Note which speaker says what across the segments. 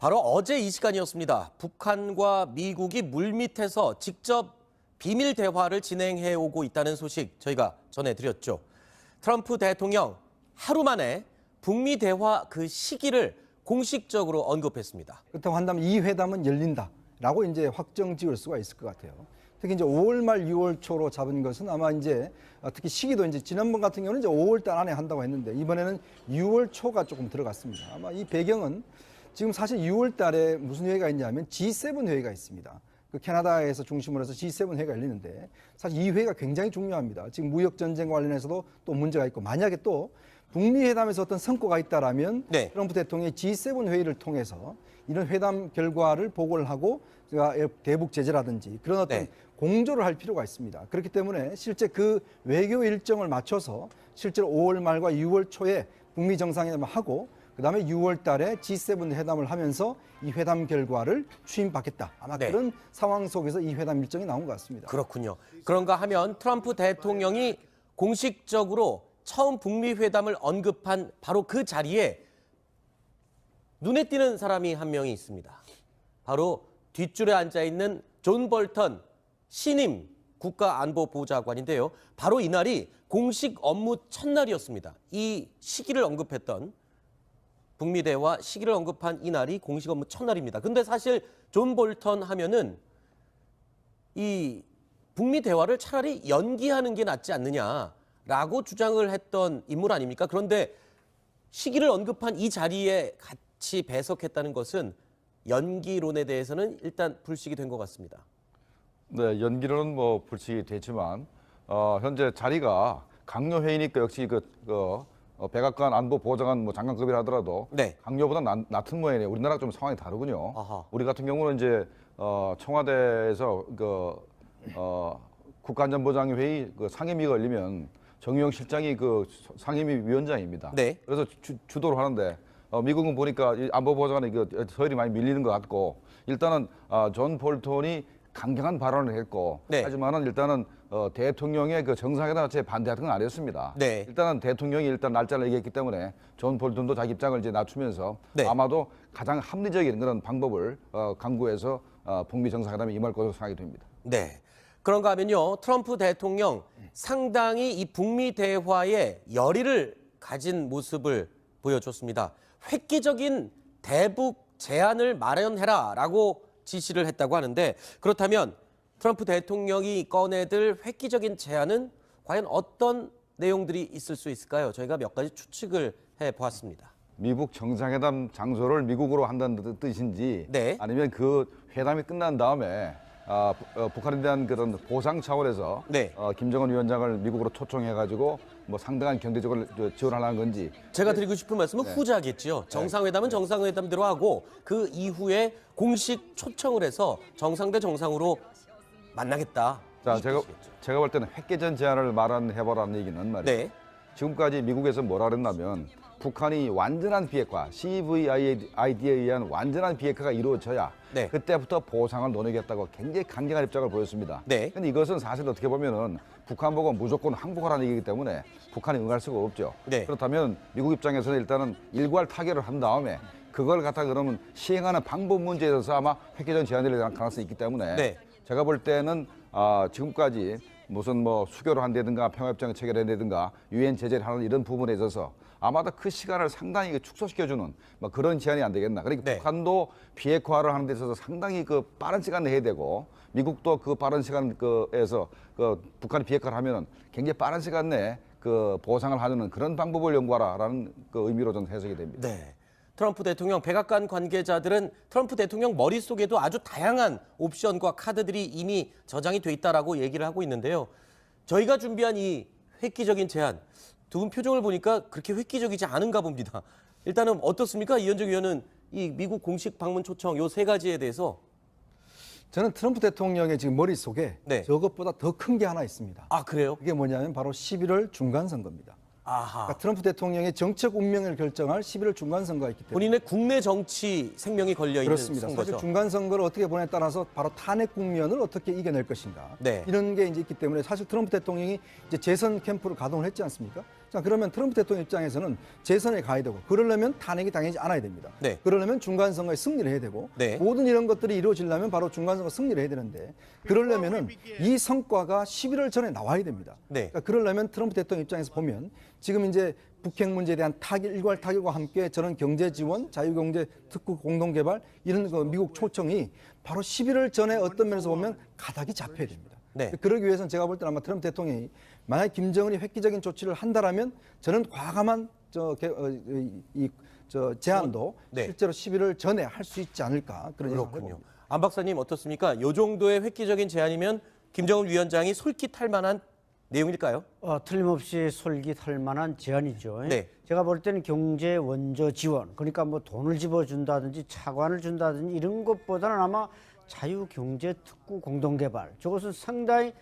Speaker 1: 바로 어제 이 시간이었습니다. 북한과 미국이 물밑에서 직접 비밀 대화를 진행해 오고 있다는 소식 저희가 전해드렸죠. 트럼프 대통령 하루 만에 북미 대화 그 시기를 공식적으로 언급했습니다.
Speaker 2: 그렇다고 한다면 이 회담은 열린다라고 이제 확정 지을 수가 있을 것 같아요. 특히 이제 5월 말 6월 초로 잡은 것은 아마 이제 특히 시기도 이제 지난번 같은 경우는 이제 5월 달 안에 한다고 했는데 이번에는 6월 초가 조금 들어갔습니다. 아마 이 배경은 지금 사실 6월 달에 무슨 회의가 있냐면 G7 회의가 있습니다. 그 캐나다에서 중심으로 해서 G7 회의가 열리는데 사실 이 회의가 굉장히 중요합니다. 지금 무역 전쟁과 관련해서도 또 문제가 있고 만약에 또 북미 회담에서 어떤 성과가 있다라면 트럼프 대통령이 G7 회의를 통해서 이런 회담 결과를 보고를 하고 제가 대북 제재라든지 그런 어떤 공조를 할 필요가 있습니다. 그렇기 때문에 실제 그 외교 일정을 맞춰서 실제로 5월 말과 6월 초에 북미 정상회담을 하고 그다음에 6월 달에 G7 회담을 하면서 이 회담 결과를 추임받겠다. 아마 그런 상황 속에서 이 회담 일정이 나온 것 같습니다.
Speaker 1: 그렇군요. 그런가 하면 트럼프 대통령이 공식적으로 처음 북미 회담을 언급한 바로 그 자리에 눈에 띄는 사람이 한 명이 있습니다. 바로 뒷줄에 앉아있는 존 볼턴 신임 국가안보보좌관인데요. 바로 이날이 공식 업무 첫날이었습니다. 이 시기를 언급했던 북미 대화 시기를 언급한 이날이 공식 업무 첫날입니다. 근데 사실 존 볼턴 하면은 이 북미 대화를 차라리 연기하는 게 낫지 않느냐라고 주장을 했던 인물 아닙니까? 그런데 시기를 언급한 이 자리에 같이 배석했다는 것은 연기론에 대해서는 일단 불식이 된 것 같습니다.
Speaker 3: 네, 연기론은 뭐 불식이 됐지만 현재 자리가 강요회의니까 역시 백악관 안보보좌관 뭐 장관급이라 하더라도 강요보다 낮은 모양이네요. 우리나라가 좀 상황이 다르군요.
Speaker 1: 아하.
Speaker 3: 우리 같은 경우는 이제 청와대에서 국가안전보장회의 상임위가 열리면 정의용 실장이 그 상임위 위원장입니다. 그래서 주도를 하는데 미국은 보니까 안보보좌관에 서열이 많이 밀리는 것 같고 일단은 존 볼턴이 강경한 발언을 했고 하지만은 일단은 대통령의 그 정상회담 자체에 반대하는 건 아니었습니다. 일단은 대통령이 일단 날짜를 얘기했기 때문에 존 볼턴도 자기 입장을 이제 낮추면서 아마도 가장 합리적인 그런 방법을 강구해서 북미 정상회담에 임할 것으로 생각이 됩니다.
Speaker 1: 그런가 하면요. 트럼프 대통령 상당히 이 북미 대화에 열의를 가진 모습을 보여줬습니다. 획기적인 대북 제안을 마련해라라고 지시를 했다고 하는데 그렇다면 트럼프 대통령이 꺼내들 획기적인 제안은 과연 어떤 내용들이 있을 수 있을까요? 저희가 몇 가지 추측을 해보았습니다.
Speaker 3: 미국 정상회담 장소를 미국으로 한다는 뜻인지 아니면 그 회담이 끝난 다음에 북한에 대한 그런 보상 차원에서 김정은 위원장을 미국으로 초청해가지고 뭐 상당한 경제적으로 지원하는 건지
Speaker 1: 제가 드리고 싶은 말씀은 후자겠죠. 정상회담은 정상회담대로 하고 그 이후에 공식 초청을 해서 정상 대 정상으로 만나겠다.
Speaker 3: 자, 제가 볼 때는 획기적 제안을 해보라는 얘기는 말이에요. 지금까지 미국에서 뭐라 그랬냐면 북한이 완전한 비핵화, CVID에 의한 완전한 비핵화가 이루어져야 그때부터 보상을 논의겠다고 굉장히 강경한 입장을 보였습니다. 그런데 이것은 사실 어떻게 보면은 북한 보고 무조건 항복하라는 얘기이기 때문에 북한이 응할 수가 없죠. 그렇다면 미국 입장에서는 일단은 일괄 타결을 한 다음에 그걸 갖다 그러면 시행하는 방법 문제에 대해서 아마 획기적 제안이 될 가능성이 있기 때문에 제가 볼 때는 지금까지 무슨 뭐 수교를 한다든가 평화협정을 체결한다든가 유엔 제재를 하는 이런 부분에 있어서 아마도 그 시간을 상당히 축소시켜주는 뭐 그런 제안이 안 되겠나. 그러니까 북한도 비핵화를 하는 데 있어서 상당히 그 빠른 시간 내야 되고 미국도 그 빠른 시간에서 북한이 비핵화를 하면은 굉장히 빠른 시간 내에 그 보상을 하는 그런 방법을 연구하라라는 그 의미로 저는 해석이 됩니다.
Speaker 1: 트럼프 대통령 백악관 관계자들은 트럼프 대통령 머릿속에도 아주 다양한 옵션과 카드들이 이미 저장이 돼 있다라고 얘기를 하고 있는데요. 저희가 준비한 이 획기적인 제안, 두 분 표정을 보니까 그렇게 획기적이지 않은가 봅니다. 일단은 어떻습니까? 이현정 의원은 이 미국 공식 방문 초청 요 세 가지에 대해서
Speaker 2: 저는 트럼프 대통령의 지금 머릿속에 저것보다 더 큰 게 하나 있습니다.
Speaker 1: 그래요?
Speaker 2: 그게 뭐냐면 바로 11월 중간선거입니다. 그러니까 트럼프 대통령의 정책 운명을 결정할 11월 중간선거가 있기 때문에
Speaker 1: 본인의 국내 정치 생명이 걸려있는 선거죠.
Speaker 2: 사실 중간선거를 어떻게 보내에 따라서 바로 탄핵 국면을 어떻게 이겨낼 것인가 이런 게 이제 있기 때문에 사실 트럼프 대통령이 이제 재선 캠프를 가동을 했지 않습니까? 자, 그러면 트럼프 대통령 입장에서는 재선에 가야 되고 그러려면 탄핵이 당연히 않아야 됩니다.
Speaker 1: 네.
Speaker 2: 그러려면 중간선거에 승리를 해야 되고
Speaker 1: 네.
Speaker 2: 모든 이런 것들이 이루어지려면 바로 중간선거 승리를 해야 되는데 그러려면은 이 성과가 11월 전에 나와야 됩니다.
Speaker 1: 네.
Speaker 2: 그러니까 그러려면 트럼프 대통령 입장에서 보면 지금 이제 북핵 문제에 대한 일괄 타결과 함께 저런 경제 지원, 자유경제 특구 공동개발 이런 그 미국 초청이 바로 11월 전에 어떤 면에서 보면 가닥이 잡혀야 됩니다.
Speaker 1: 네.
Speaker 2: 그러기 위해서는 제가 볼 때는 아마 트럼프 대통령이 만약 김정은이 획기적인 조치를 한다라면 저는 과감한 제안도
Speaker 1: 네.
Speaker 2: 실제로 11월 전에 할 수 있지 않을까 그런 생각을
Speaker 1: 그렇군요.
Speaker 2: 해봅니다.
Speaker 1: 안 박사님 어떻습니까? 이 정도의 획기적인 제안이면 김정은 위원장이 솔깃할 만한 내용일까요?
Speaker 4: 틀림없이 솔깃할 만한 제안이죠.
Speaker 1: 네.
Speaker 4: 제가 볼 때는 경제 원조 지원, 그러니까 뭐 돈을 집어준다든지 차관을 준다든지 이런 것보다는 아마 자유경제특구 공동개발, 저것은 상당히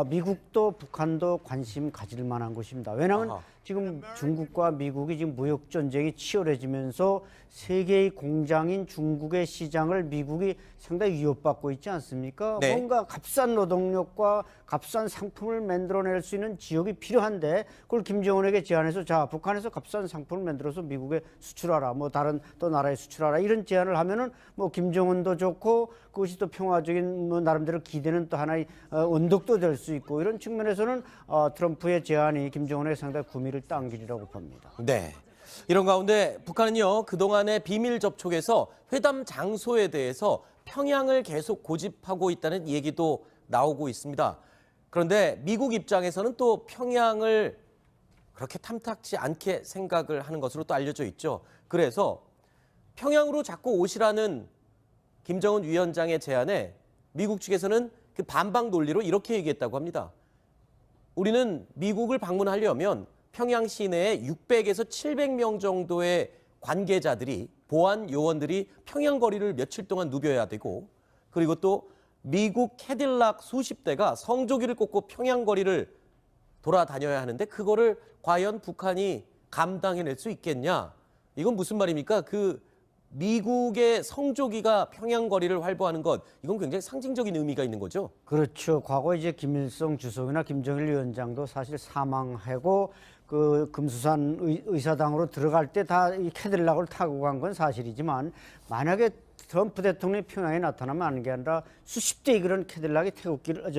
Speaker 4: 미국도 북한도 관심 가질 만한 것입니다. 왜냐하면
Speaker 1: 아하.
Speaker 4: 지금 중국과 미국이 지금 무역 전쟁이 치열해지면서 세계의 공장인 중국의 시장을 미국이 상당히 위협받고 있지 않습니까?
Speaker 1: 네.
Speaker 4: 뭔가 값싼 노동력과 값싼 상품을 만들어낼 수 있는 지역이 필요한데 그걸 김정은에게 제안해서 자 북한에서 값싼 상품을 만들어서 미국에 수출하라, 뭐 다른 또 나라에 수출하라 이런 제안을 하면은 뭐 김정은도 좋고 그것이 또 평화적인 뭐 나름대로 기대는 또 하나의 언덕도 될 수 있고 이런 측면에서는 트럼프의 제안이 김정은에게 상당히 구미를 당기리라고 봅니다.
Speaker 1: 네. 이런 가운데 북한은요, 그동안의 비밀 접촉에서 회담 장소에 대해서 평양을 계속 고집하고 있다는 얘기도 나오고 있습니다. 그런데 미국 입장에서는 또 평양을 그렇게 탐탁지 않게 생각을 하는 것으로 또 알려져 있죠. 그래서 평양으로 자꾸 오시라는 김정은 위원장의 제안에 미국 측에서는 그 반박 논리로 이렇게 얘기했다고 합니다. 우리는 미국을 방문하려면 평양 시내에 600에서 700명 정도의 관계자들이, 보안 요원들이 평양 거리를 며칠 동안 누벼야 되고, 그리고 또 미국 캐딜락 수십 대가 성조기를 꽂고 평양 거리를 돌아다녀야 하는데 그거를 과연 북한이 감당해낼 수 있겠냐? 이건 무슨 말입니까? 그 미국의 성조기가 평양 거리를 활보하는 것, 이건 굉장히 상징적인 의미가 있는 거죠.
Speaker 4: 그렇죠. 과거 이제 김일성 주석이나 김정일 위원장도 사실 사망하고 그 금수산 의사당으로 들어갈 때 다 이 캐딜락을 타고 간 건 사실이지만 만약에 트럼프 대통령이 평양에 나타나면 하는 게 아니라 수십 대의 그런 캐딜락이 태극기를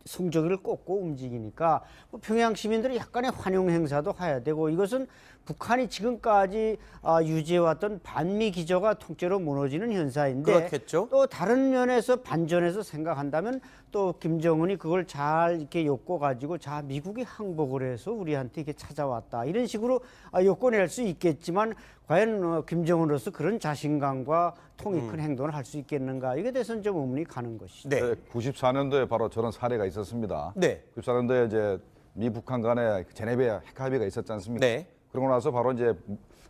Speaker 4: 성조기를 꽂고 움직이니까 뭐 평양 시민들이 약간의 환영 행사도 해야 되고 이것은 북한이 지금까지 유지해왔던 반미 기조가 통째로 무너지는 현상인데
Speaker 1: 그렇겠죠.
Speaker 4: 또 다른 면에서 반전해서 생각한다면 또 김정은이 그걸 잘 이렇게 엮어가지고 자 미국이 항복을 해서 우리한테 이렇게 찾아왔다 이런 식으로 엮어낼 수 있겠지만 과연 김정은으로서 그런 자신감과 통이 큰 행동을 할 수 있겠는가 이게 대해서는 좀 의문이 가는 것이죠.
Speaker 1: 네.
Speaker 3: 94년도에 바로 저런 사례가 있었습니다.
Speaker 1: 네.
Speaker 3: 94년도에 이제 미 북한 간에 제네베 핵 합의가 있었지 않습니까?
Speaker 1: 네.
Speaker 3: 그러고 나서 바로 이제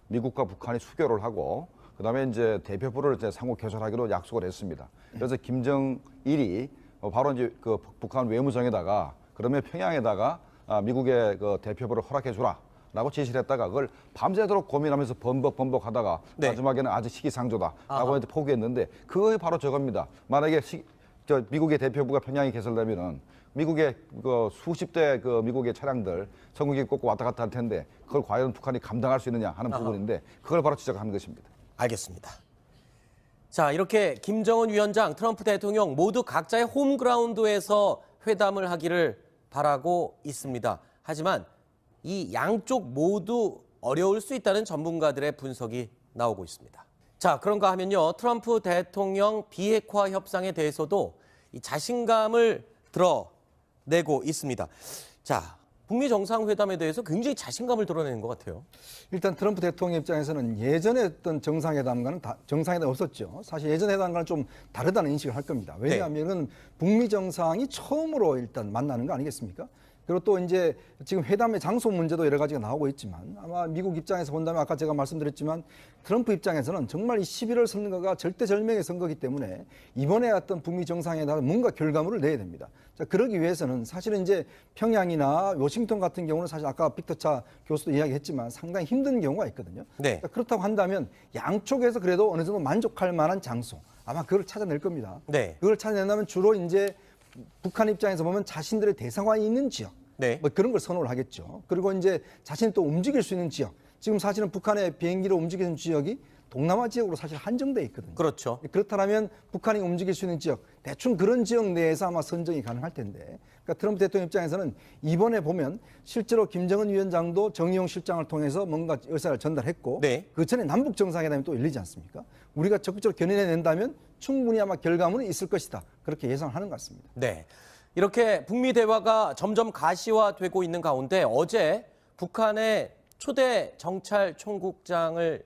Speaker 3: 미국과 북한이 수교를 하고 그다음에 이제 대표부를 이제 상호 개설하기로 약속을 했습니다. 그래서 김정일이 바로 이제 그 북한 외무성에다가 그러면 평양에다가 미국의 그 대표부를 허락해 주라라고 지시를 했다가 그걸 밤새도록 고민하면서 번복하다가
Speaker 1: 네.
Speaker 3: 마지막에는 아주 시기상조다라고 이제 포기했는데 그게 바로 저겁니다. 만약에 미국의 대표부가 평양에 개설되면은 미국의 그 수십 대 그 미국의 차량들 성국이 꽂고 왔다 갔다 할 텐데 그걸 과연 북한이 감당할 수 있느냐 하는 부분인데 그걸 바로 지적하는 것입니다.
Speaker 1: 알겠습니다. 자, 이렇게 김정은 위원장, 트럼프 대통령 모두 각자의 홈그라운드에서 회담을 하기를 바라고 있습니다. 하지만 이 양쪽 모두 어려울 수 있다는 전문가들의 분석이 나오고 있습니다. 자, 그런가 하면요. 트럼프 대통령 비핵화 협상에 대해서도 이 자신감을 드러내고 있습니다. 자, 북미 정상회담에 대해서 굉장히 자신감을 드러내는 것 같아요.
Speaker 2: 일단 트럼프 대통령 입장에서는 예전에 했던 정상회담과는 정상회담 없었죠. 사실 예전 회담과는 좀 다르다는 인식을 할 겁니다. 왜냐하면 북미 정상이 처음으로 일단 만나는 거 아니겠습니까? 그리고 또 이제 지금 회담의 장소 문제도 여러 가지가 나오고 있지만 아마 미국 입장에서 본다면 아까 제가 말씀드렸지만 트럼프 입장에서는 정말 이 11월 선거가 절대절명의 선거이기 때문에 이번에 어떤 북미 정상회담에 뭔가 결과물을 내야 됩니다. 자, 그러기 위해서는 사실은 이제 평양이나 워싱턴 같은 경우는 사실 아까 빅터차 교수도 이야기했지만 상당히 힘든 경우가 있거든요.
Speaker 1: 네.
Speaker 2: 자, 그렇다고 한다면 양쪽에서 그래도 어느 정도 만족할 만한 장소 아마 그걸 찾아낼 겁니다.
Speaker 1: 네.
Speaker 2: 그걸 찾아낸다면 주로 이제 북한 입장에서 보면 자신들의 대사관이 있는 지역,
Speaker 1: 네.
Speaker 2: 뭐 그런 걸 선호를 하겠죠. 그리고 이제 자신이 또 움직일 수 있는 지역, 지금 사실은 북한의 비행기로 움직이는 지역이 동남아 지역으로 사실 한정돼 있거든요.
Speaker 1: 그렇죠.
Speaker 2: 그렇다면 북한이 움직일 수 있는 지역, 대충 그런 지역 내에서 아마 선정이 가능할 텐데, 그러니까 트럼프 대통령 입장에서는 이번에 보면 실제로 김정은 위원장도 정의용 실장을 통해서 뭔가 의사를 전달했고,
Speaker 1: 네.
Speaker 2: 그 전에 남북 정상회담이 또 열리지 않습니까? 우리가 적극적으로 견인해낸다면 충분히 아마 결과물은 있을 것이다. 그렇게 예상하는 것 같습니다.
Speaker 1: 네. 이렇게 북미 대화가 점점 가시화되고 있는 가운데 어제 북한의 초대 정찰 총국장을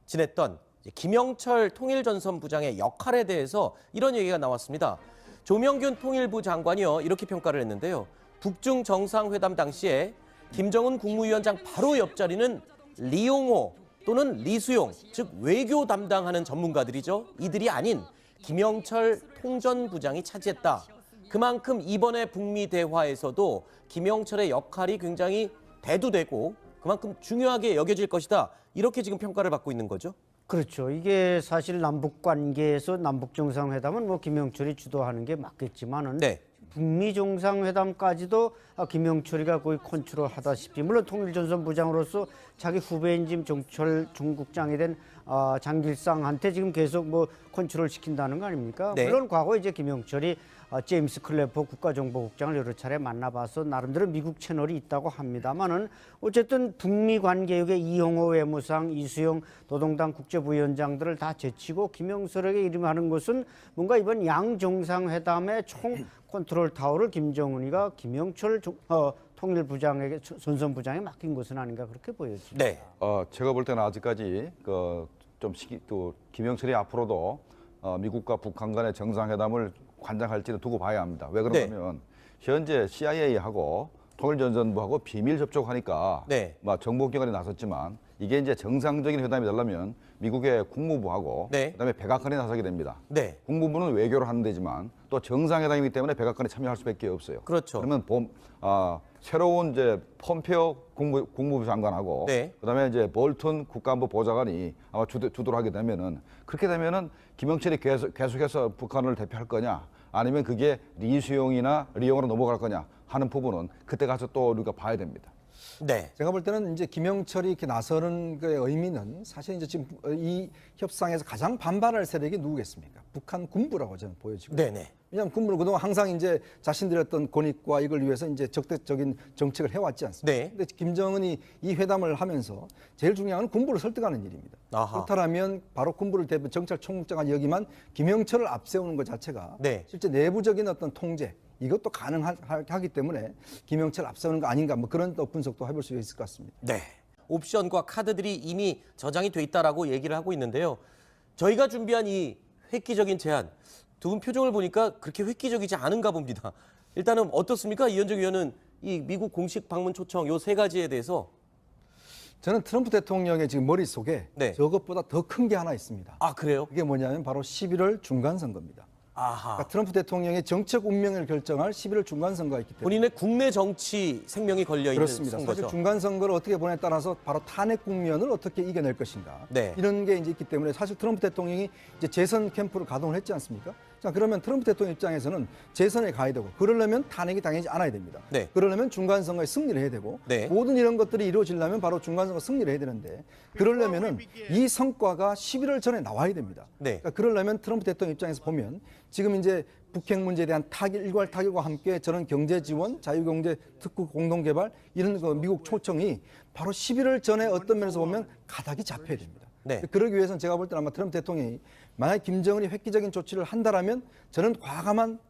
Speaker 1: 지냈던 김영철 통일전선부장의 역할에 대해서 이런 얘기가 나왔습니다. 조명균 통일부 장관이요 이렇게 평가를 했는데요. 북중 정상회담 당시에 김정은 국무위원장 바로 옆자리는 리용호 또는 리수용, 즉 외교 담당하는 전문가들이죠. 이들이 아닌 김영철 통전부장이 차지했다. 그만큼 이번에 북미 대화에서도 김영철의 역할이 굉장히 대두되고 그만큼 중요하게 여겨질 것이다. 이렇게 지금 평가를 받고 있는 거죠.
Speaker 4: 그렇죠. 이게 사실 남북 관계에서 남북 정상회담은 뭐 김영철이 주도하는 게 맞겠지만은
Speaker 1: 네.
Speaker 4: 북미 정상회담까지도 김영철이가 거의 컨트롤하다시피 물론 통일전선부장으로서 자기 후배인 지금 정철 총국장이 된 장길상한테 지금 계속 뭐 컨트롤 시킨다는 거 아닙니까?
Speaker 1: 네.
Speaker 4: 물론 과거에 이제 김영철이 제임스 클래퍼 국가정보국장을 여러 차례 만나봐서 나름대로 미국 채널이 있다고 합니다만은 어쨌든 북미 관계역의 이용호 외무상, 이수영 노동당 국제부위원장들을 다 제치고 김영철에게 이름하는 것은 뭔가 이번 양 정상회담의 총 컨트롤 타워를 김정은이가 김영철 통일부장에게 전선부장에 맡긴 것은 아닌가 그렇게 보여집니다.
Speaker 1: 네.
Speaker 3: 제가 볼 때는 아직까지 또 김영철이 앞으로도 미국과 북한 간의 정상회담을 관장할지는 두고 봐야 합니다. 왜 그러냐면 현재 CIA하고 통일전선부하고 비밀 접촉하니까
Speaker 1: 네.
Speaker 3: 정보기관이 나섰지만 이게 이제 정상적인 회담이 되려면 미국의 국무부하고
Speaker 1: 네.
Speaker 3: 그다음에 백악관이 나서게 됩니다.
Speaker 1: 네.
Speaker 3: 국무부는 외교를 하는 데지만 또 정상회담이기 때문에 백악관이 참여할 수밖에 없어요.
Speaker 1: 그렇죠.
Speaker 3: 그러면 새로운 이제 폼페오 국무부 장관하고
Speaker 1: 네.
Speaker 3: 그다음에 이제 볼턴 국가안보 보좌관이 아마 주도를 하게 되면은 그렇게 되면은 김영철이 계속해서 북한을 대표할 거냐 아니면 그게 리수용이나 리용으로 넘어갈 거냐 하는 부분은 그때 가서 또 우리가 봐야 됩니다.
Speaker 1: 네.
Speaker 2: 제가 볼 때는 이제 김영철이 이렇게 나서는 그 의미는 사실 이제 지금 이 협상에서 가장 반발할 세력이 누구겠습니까? 북한 군부라고 저는 보여지고.
Speaker 1: 네네.
Speaker 2: 왜냐하면 군부는 그동안 항상 이제 자신들의 어떤 권익과 이걸 위해서 이제 적대적인 정책을 해왔지 않습니까?
Speaker 1: 네.
Speaker 2: 근데 김정은이 이 회담을 하면서 제일 중요한 건 군부를 설득하는 일입니다.
Speaker 1: 아하.
Speaker 2: 그렇다면 바로 군부를 대표 정찰 총국장한 여기만 김영철을 앞세우는 것 자체가
Speaker 1: 네.
Speaker 2: 실제 내부적인 어떤 통제 이것도 가능하기 때문에 김영철 앞세우는 거 아닌가 뭐 그런 또 분석도 해볼 수 있을 것 같습니다.
Speaker 1: 네. 옵션과 카드들이 이미 저장이 돼 있다라고 얘기를 하고 있는데요. 저희가 준비한 이 획기적인 제안, 두 분 표정을 보니까 그렇게 획기적이지 않은가 봅니다. 일단은 어떻습니까? 이현정 의원은 이 미국 공식 방문 초청 요 세 가지에 대해서
Speaker 2: 저는 트럼프 대통령의 지금 머릿속에
Speaker 1: 네.
Speaker 2: 저것보다 더 큰 게 하나 있습니다.
Speaker 1: 아 그래요?
Speaker 2: 그게 뭐냐면 바로 11월 중간선거입니다.
Speaker 1: 아하.
Speaker 2: 그러니까 트럼프 대통령의 정책 운명을 결정할 11월 중간선거가 있기 때문에
Speaker 1: 본인의 국내 정치 생명이 걸려 있는
Speaker 2: 그렇습니다.
Speaker 1: 선거죠.
Speaker 2: 사실 중간선거를 어떻게 보냐에 따라서 바로 탄핵 국면을 어떻게 이겨낼 것인가
Speaker 1: 네.
Speaker 2: 이런 게 이제 있기 때문에 사실 트럼프 대통령이 이제 재선 캠프를 가동을 했지 않습니까? 자 그러면 트럼프 대통령 입장에서는 재선에 가야 되고 그러려면 탄핵이 당연히 않아야 됩니다.
Speaker 1: 네.
Speaker 2: 그러려면 중간선거에 승리를 해야 되고
Speaker 1: 네.
Speaker 2: 모든 이런 것들이 이루어지려면 바로 중간선거 승리를 해야 되는데 그러려면은 이 성과가 11월 전에 나와야 됩니다.
Speaker 1: 네.
Speaker 2: 그러니까 그러려면 트럼프 대통령 입장에서 보면 지금 이제 북핵 문제에 대한 일괄 타결과 함께 저런 경제 지원, 자유경제 특구 공동개발 이런 거 미국 초청이 바로 11월 전에 어떤 면에서 보면 가닥이 잡혀야 됩니다.
Speaker 1: 네.
Speaker 2: 그러기 위해서는 제가 볼 때는 아마 트럼프 대통령이 만약 김정은이 획기적인 조치를 한다라면 저는 과감한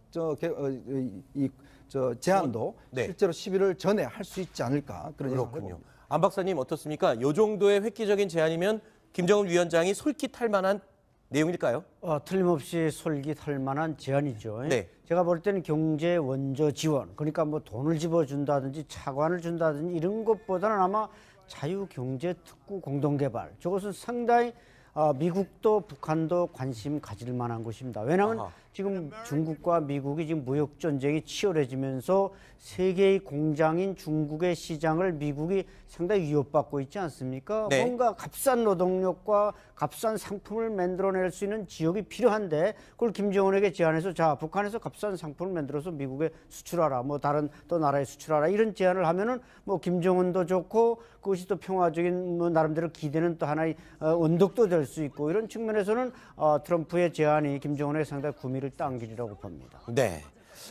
Speaker 2: 제안도
Speaker 1: 네.
Speaker 2: 실제로 11월 전에 할 수 있지 않을까 그런 생각을
Speaker 1: 그렇군요.
Speaker 2: 해봅니다.
Speaker 1: 안 박사님 어떻습니까? 요 정도의 획기적인 제안이면 김정은 위원장이 솔깃할 만한 내용일까요?
Speaker 4: 틀림없이 솔깃할 만한 제안이죠.
Speaker 1: 네.
Speaker 4: 제가 볼 때는 경제 원조 지원, 그러니까 뭐 돈을 집어준다든지 차관을 준다든지 이런 것보다는 아마 자유경제 특구 공동개발, 저것은 상당히 미국도 북한도 관심 가질 만한 것입니다. 왜냐하면
Speaker 1: 아하.
Speaker 4: 지금 중국과 미국이 지금 무역 전쟁이 치열해지면서 세계의 공장인 중국의 시장을 미국이 상당히 위협받고 있지 않습니까?
Speaker 1: 네.
Speaker 4: 뭔가 값싼 노동력과 값싼 상품을 만들어낼 수 있는 지역이 필요한데 그걸 김정은에게 제안해서 자 북한에서 값싼 상품을 만들어서 미국에 수출하라, 뭐 다른 또 나라에 수출하라 이런 제안을 하면은 뭐 김정은도 좋고 그것이 또 평화적인 뭐 나름대로 기대는 또 하나의 언덕도 될 수 있고 이런 측면에서는 트럼프의 제안이 김정은에게 상당히 구미를 당기리라고 봅니다.
Speaker 1: 네.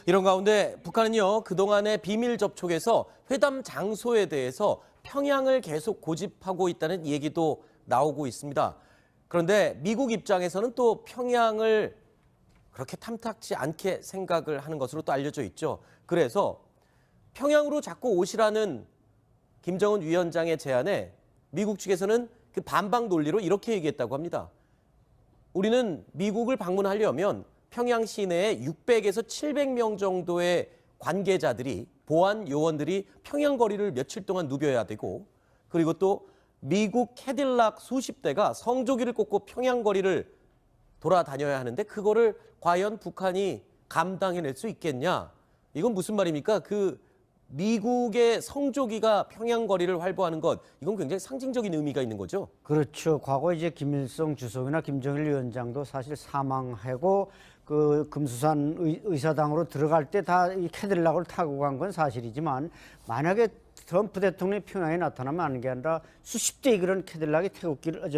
Speaker 1: 이런 가운데 북한은요, 그동안의 비밀 접촉에서 회담 장소에 대해서 평양을 계속 고집하고 있다는 얘기도 나오고 있습니다. 그런데 미국 입장에서는 또 평양을 그렇게 탐탁지 않게 생각을 하는 것으로 또 알려져 있죠. 그래서 평양으로 자꾸 오시라는 김정은 위원장의 제안에 미국 측에서는 그 반박 논리로 이렇게 얘기했다고 합니다. 우리는 미국을 방문하려면 평양 시내에 600에서 700명 정도의 관계자들이, 보안 요원들이 평양 거리를 며칠 동안 누벼야 되고, 그리고 또 미국 캐딜락 수십 대가 성조기를 꽂고 평양 거리를 돌아다녀야 하는데 그거를 과연 북한이 감당해낼 수 있겠냐? 이건 무슨 말입니까? 그 미국의 성조기가 평양 거리를 활보하는 것, 이건 굉장히 상징적인 의미가 있는 거죠.
Speaker 4: 그렇죠. 과거 이제 김일성 주석이나 김정일 위원장도 사실 사망하고 그 금수산 의사당으로 들어갈 때 다 이 캐딜락을 타고 간 건 사실이지만 만약에 트럼프 대통령이 평양에 나타나면 하는 게 아니라 수십 대의 그런 캐딜락이 태극기를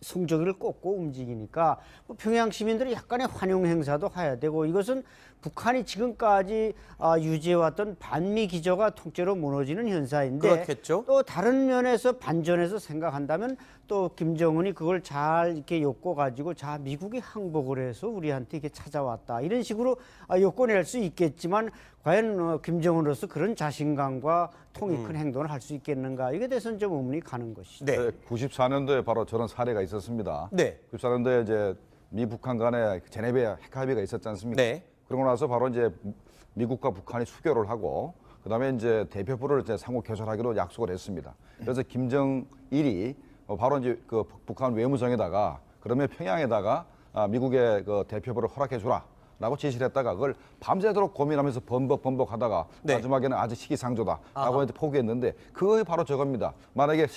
Speaker 4: 성조기를 꽂고 움직이니까 뭐 평양 시민들이 약간의 환영 행사도 해야 되고 이것은 북한이 지금까지 유지해왔던 반미 기조가 통째로 무너지는 현상인데
Speaker 1: 그렇겠죠.
Speaker 4: 또 다른 면에서 반전해서 생각한다면 또 김정은이 그걸 잘 이렇게 엮어가지고 자 미국이 항복을 해서 우리한테 이렇게 찾아왔다 이런 식으로 엮어낼 수 있겠지만 과연 김정은으로서 그런 자신감과 통이 큰 행동을 할 수 있겠는가 이게 대해서는 좀 의문이 가는 것이죠.
Speaker 1: 네.
Speaker 3: 94년도에 바로 저런 사례가 있었습니다.
Speaker 1: 네.
Speaker 3: 94년도에 이제 미 북한 간에 제네베 핵 합의가 있었지 않습니까?
Speaker 1: 네.
Speaker 3: 그러고 나서 바로 이제 미국과 북한이 수교를 하고 그다음에 이제 대표부를 이제 상호 개설하기로 약속을 했습니다. 그래서 김정일이 바로 이제 그 북한 외무성에다가 그러면 평양에다가 미국의 그 대표부를 허락해 주라라고 지시를 했다가 그걸 밤새도록 고민하면서 번복하다가
Speaker 1: 네.
Speaker 3: 마지막에는 아주 시기상조다라고 이제 포기했는데 그게 바로 저겁니다. 만약에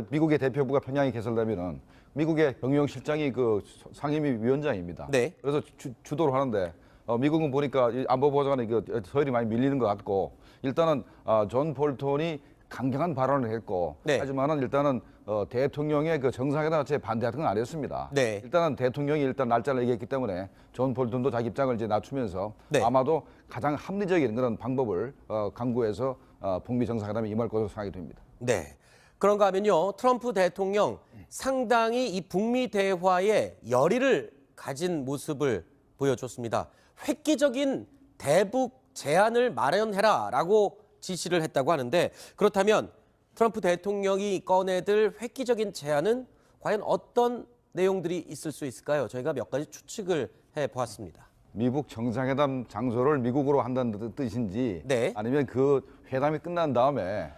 Speaker 3: 미국의 대표부가 평양에 개설되면은 미국의 경영실장이 그 상임위 위원장입니다.
Speaker 1: 네.
Speaker 3: 그래서 주도를 하는데 미국은 보니까 이 안보보좌관에 그 서열이 많이 밀리는 것 같고 일단은 존 볼턴이 강경한 발언을 했고
Speaker 1: 네.
Speaker 3: 하지만은 일단은 대통령의 그 정상회담 자체에 반대하는 건 아니었습니다.
Speaker 1: 네.
Speaker 3: 일단은 대통령이 일단 날짜를 얘기했기 때문에 존 볼턴도 자기 입장을 이제 낮추면서
Speaker 1: 네.
Speaker 3: 아마도 가장 합리적인 그런 방법을 강구해서 북미 정상회담에 임할 것으로 생각이 됩니다.
Speaker 1: 네. 그런가 하면요, 트럼프 대통령 상당히 이 북미 대화에 열의를 가진 모습을 보여줬습니다. 획기적인 대북 제안을 마련해라라고 지시를 했다고 하는데 그렇다면 트럼프 대통령이 꺼내들 획기적인 제안은 과연 어떤 내용들이 있을 수 있을까요? 저희가 몇 가지 추측을 해보았습니다.
Speaker 3: 미국 정상회담 장소를 미국으로 한다는 뜻인지
Speaker 1: 네.
Speaker 3: 아니면 그 회담이 끝난 다음에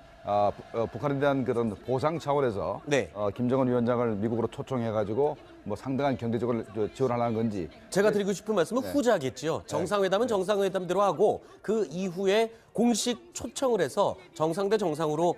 Speaker 3: 북한에 대한 그런 보상 차원에서
Speaker 1: 네.
Speaker 3: 김정은 위원장을 미국으로 초청해가지고 뭐 상당한 경제적으로 지원하는 건지
Speaker 1: 제가 드리고 싶은 말씀은 후자겠죠. 정상회담은 정상회담대로 하고 그 이후에 공식 초청을 해서 정상 대 정상으로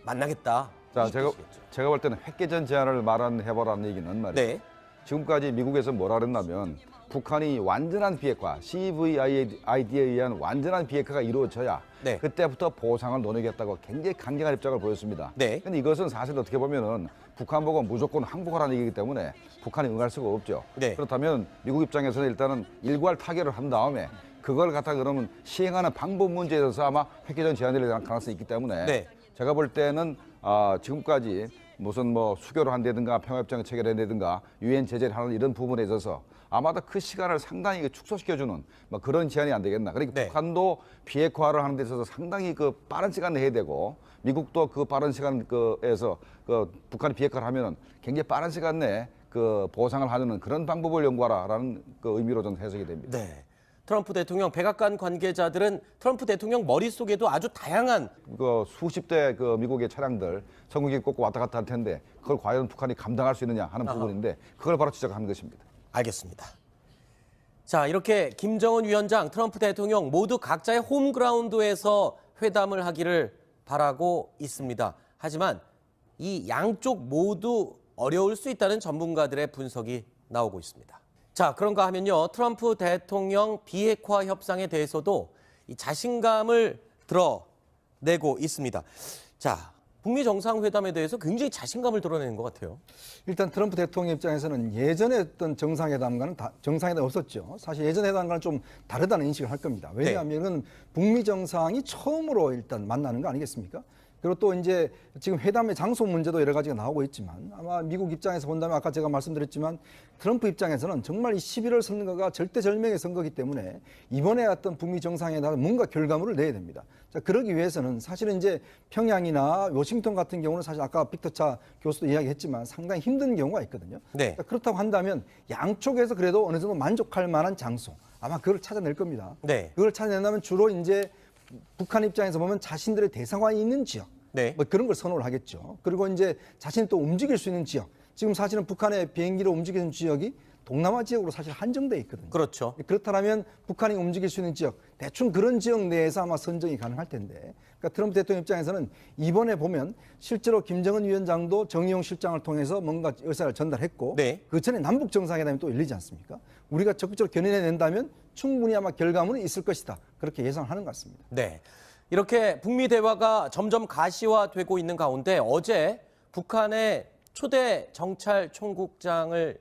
Speaker 1: 만나겠다.
Speaker 3: 자
Speaker 1: 이
Speaker 3: 제가
Speaker 1: 뜻이겠죠.
Speaker 3: 볼 때는 획기전 제안을 해보라는 얘기는 말이에요.
Speaker 1: 네.
Speaker 3: 지금까지 미국에서 뭐라 그랬냐면 북한이 완전한 비핵화, CVID에 의한 완전한 비핵화가 이루어져야
Speaker 1: 네.
Speaker 3: 그때부터 보상을 논의겠다고 굉장히 강경한 입장을 보였습니다.
Speaker 1: 네.
Speaker 3: 근데 이것은 사실 어떻게 보면은 북한 보고 무조건 항복하라는 얘기이기 때문에 북한이 응할 수가 없죠.
Speaker 1: 네.
Speaker 3: 그렇다면 미국 입장에서는 일단은 일괄 타결을 한 다음에 그걸 갖다 그러면 시행하는 방법 문제에 대해서 아마 획기적인 제안이 될 가능성이 있기 때문에
Speaker 1: 네.
Speaker 3: 제가 볼 때는 지금까지 무슨 뭐 수교를 한다든가 평화협정을 체결한다든가 유엔 제재를 하는 이런 부분에 있어서 아마도 그 시간을 상당히 축소시켜주는 뭐 그런 제안이 안 되겠나. 그러니까
Speaker 1: 네.
Speaker 3: 북한도 비핵화를 하는 데 있어서 상당히 그 빠른 시간 내야 되고 미국도 그 빠른 시간 그에서 북한이 비핵화를 하면은 굉장히 빠른 시간 내에 그 보상을 하는 그런 방법을 연구하라라는 그 의미로 저는 해석이 됩니다.
Speaker 1: 네. 트럼프 대통령 백악관 관계자들은 트럼프 대통령 머릿속에도 아주 다양한
Speaker 3: 그 수십 대 그 미국의 차량들 전국에 꽂고 왔다 갔다 할 텐데 그걸 과연 북한이 감당할 수 있느냐 하는 부분인데 그걸 바로 지적하는 것입니다.
Speaker 1: 알겠습니다. 자, 이렇게 김정은 위원장, 트럼프 대통령 모두 각자의 홈그라운드에서 회담을 하기를 바라고 있습니다. 하지만 이 양쪽 모두 어려울 수 있다는 전문가들의 분석이 나오고 있습니다. 자, 그런가 하면요. 트럼프 대통령 비핵화 협상에 대해서도 이 자신감을 드러내고 있습니다. 자, 북미 정상회담에 대해서 굉장히 자신감을 드러내는 것 같아요.
Speaker 2: 일단 트럼프 대통령 입장에서는 예전에 어떤 정상회담과는 정상회담 없었죠. 사실 예전 회담과는 좀 다르다는 인식을 할 겁니다. 왜냐하면 북미 정상이 처음으로 일단 만나는 거 아니겠습니까? 그리고 또 이제 지금 회담의 장소 문제도 여러 가지가 나오고 있지만 아마 미국 입장에서 본다면 아까 제가 말씀드렸지만 트럼프 입장에서는 정말 이 11월 선거가 절대절명의 선거이기 때문에 이번에 어떤 북미 정상회담에 뭔가 결과물을 내야 됩니다. 자, 그러기 위해서는 사실은 이제 평양이나 워싱턴 같은 경우는 사실 아까 빅터차 교수도 이야기했지만 상당히 힘든 경우가 있거든요.
Speaker 1: 네.
Speaker 2: 자, 그렇다고 한다면 양쪽에서 그래도 어느 정도 만족할 만한 장소 아마 그걸 찾아낼 겁니다.
Speaker 1: 네.
Speaker 2: 그걸 찾아낸다면 주로 이제 북한 입장에서 보면 자신들의 대사관이 있는 지역,
Speaker 1: 네.
Speaker 2: 뭐 그런 걸 선호를 하겠죠. 그리고 이제 자신이 또 움직일 수 있는 지역, 지금 사실은 북한의 비행기로 움직이는 지역이 동남아 지역으로 사실 한정돼 있거든요.
Speaker 1: 그렇죠.
Speaker 2: 그렇다면 북한이 움직일 수 있는 지역, 대충 그런 지역 내에서 아마 선정이 가능할 텐데, 그러니까 트럼프 대통령 입장에서는 이번에 보면 실제로 김정은 위원장도 정의용 실장을 통해서 뭔가 의사를 전달했고,
Speaker 1: 네.
Speaker 2: 그 전에 남북 정상회담이 또 열리지 않습니까? 우리가 적극적으로 견인해낸다면 충분히 아마 결과물은 있을 것이다. 그렇게 예상하는 것 같습니다.
Speaker 1: 네. 이렇게 북미 대화가 점점 가시화되고 있는 가운데 어제 북한의 초대 정찰 총국장을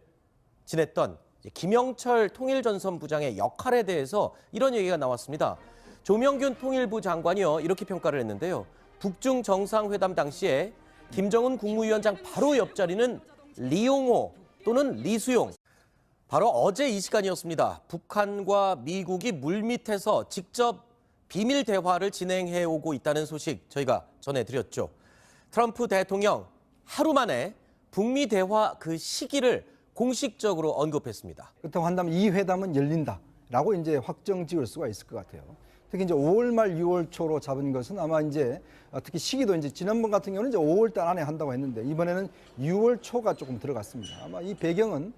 Speaker 1: 지냈던 김영철 통일전선부장의 역할에 대해서 이런 얘기가 나왔습니다. 조명균 통일부 장관이요 이렇게 평가를 했는데요. 북중 정상회담 당시에 김정은 국무위원장 바로 옆자리는 리용호 또는 리수용. 바로 어제 이 시간이었습니다. 북한과 미국이 물밑에서 직접 비밀 대화를 진행해 오고 있다는 소식 저희가 전해드렸죠. 트럼프 대통령 하루 만에 북미 대화 그 시기를 공식적으로 언급했습니다.
Speaker 2: 그렇다고 한다면 이 회담은 열린다라고 이제 확정 지을 수가 있을 것 같아요. 특히 이제 5월 말 6월 초로 잡은 것은 아마 이제 특히 시기도 이제 지난번 같은 경우는 이제 5월 달 안에 한다고 했는데 이번에는 6월 초가 조금 들어갔습니다. 아마 이 배경은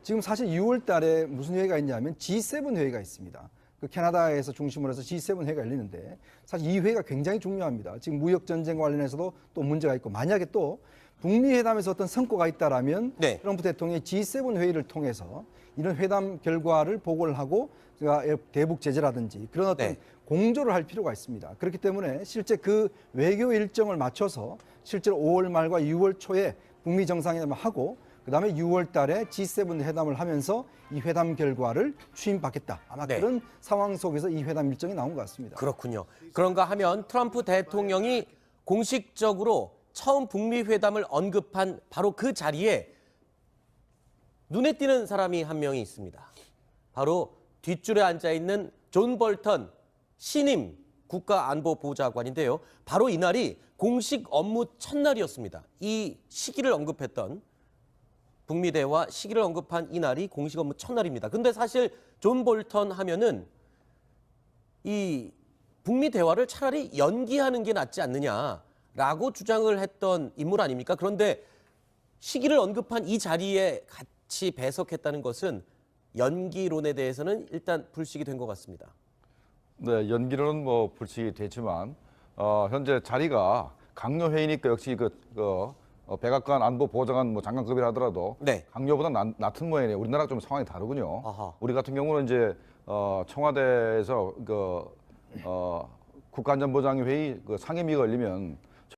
Speaker 2: 지금 사실 6월 달에 무슨 회의가 있냐면 G7 회의가 있습니다. 그 캐나다에서 중심으로 해서 G7 회의가 열리는데 사실 이 회의가 굉장히 중요합니다. 지금 무역 전쟁 관련해서도 또 문제가 있고 만약에 또 북미 회담에서 어떤 성과가 있다라면
Speaker 1: 네.
Speaker 2: 트럼프 대통령이 G7 회의를 통해서 이런 회담 결과를 보고를 하고 제가 대북 제재라든지 그런 어떤
Speaker 1: 네.
Speaker 2: 공조를 할 필요가 있습니다. 그렇기 때문에 실제 그 외교 일정을 맞춰서 실제로 5월 말과 6월 초에 북미 정상회담을 하고 그다음에 6월 달에 G7 회담을 하면서 이 회담 결과를 추임받겠다. 아마
Speaker 1: 네.
Speaker 2: 그런 상황 속에서 이 회담 일정이 나온 것 같습니다.
Speaker 1: 그렇군요. 그런가 하면 트럼프 대통령이 공식적으로 처음 북미 회담을 언급한 바로 그 자리에 눈에 띄는 사람이 한 명이 있습니다. 바로 뒷줄에 앉아 있는 존 볼턴 신임 국가안보보좌관인데요. 바로 이날이 공식 업무 첫날이었습니다. 이 시기를 언급했던 북미 대화 시기를 언급한 이날이 공식 업무 첫날입니다. 근데 사실 존 볼턴 하면은 이 북미 대화를 차라리 연기하는 게 낫지 않느냐라고 주장을 했던 인물 아닙니까? 그런데 시기를 언급한 이 자리에 같이 배석했다는 것은 연기론에 대해서는 일단 불식이 된 것 같습니다.
Speaker 3: 네, 연기론은 뭐 불식이 됐지만 현재 자리가 강요 회의니까 역시 백악관 안보보좌관 뭐 장관급이라 하더라도
Speaker 1: 네.
Speaker 3: 강요보다 낮은 모양이네요. 우리나라가 좀 상황이 다르군요.
Speaker 1: 아하.
Speaker 3: 우리 같은 경우는 이제 청와대에서 국가안전보장회의 상임위가 열리면